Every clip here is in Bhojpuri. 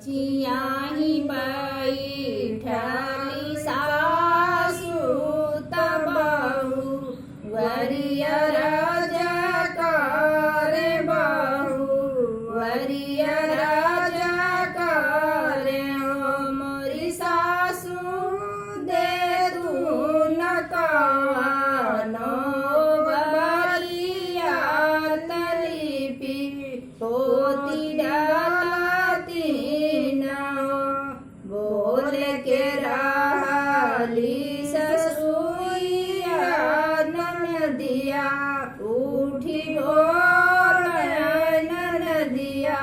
चियाही बैठली सासु तबहु वरिया राजा करे बहू वरिया राजा करे हो मोरी सासु दे तू न कवनो बरिया तलिपि पोती डालती न बोल के रहली ससुइया ननदिया उठी बोल ननदिया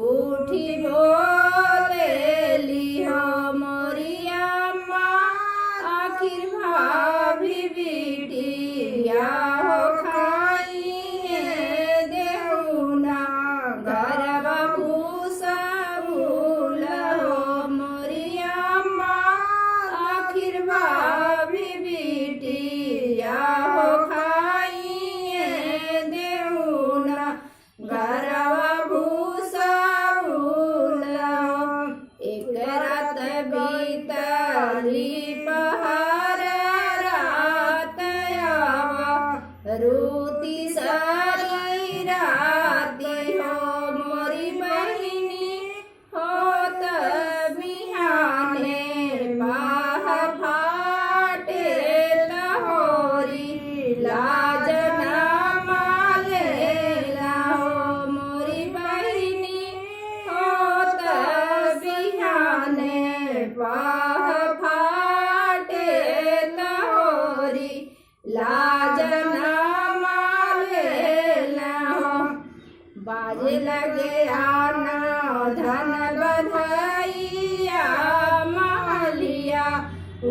उठी बोलेली हो मोरिया माँ आखिर भाभी बिटिया हो खाइए देहुना घरवा भूसा भूल हो मोरिया माँ आखिर भाभी बिटिया हो खाइए देहुना घरवा भूसा भूल हो एक रात बीतली पहर रात आवा रूती सारी राती हो मोरी बहिनी होत बिहाने बाह फाटे लहोरी लाज न मालेला हो मोरी बहिनी होत बिहाने बाह फाटे लहोरी लाज न मालेला हो बाजे लगे आना धन बधाइया महलिया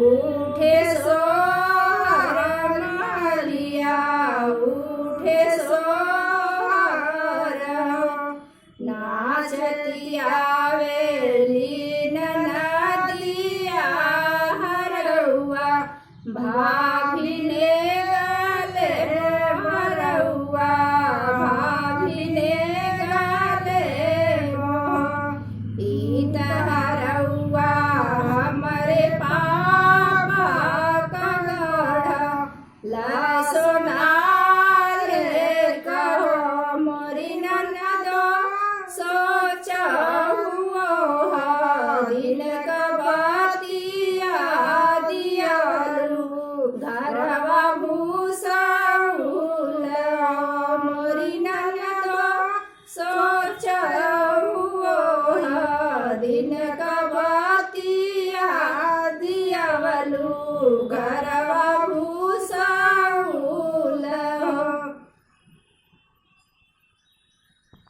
उठे सोहर महलिया उठे सोहर नाचती आवेली ननदिया हरौआ भाभी ने गाले भरौआ भाभी ने गाले ईत हरौआ हमरे पापा का गढ़ लसोनार कहो मोरी ननदो सोचहुओ दिन कबतिया दियालू घरवा भूसाउल मोरी ननदो सोचहुओ दिन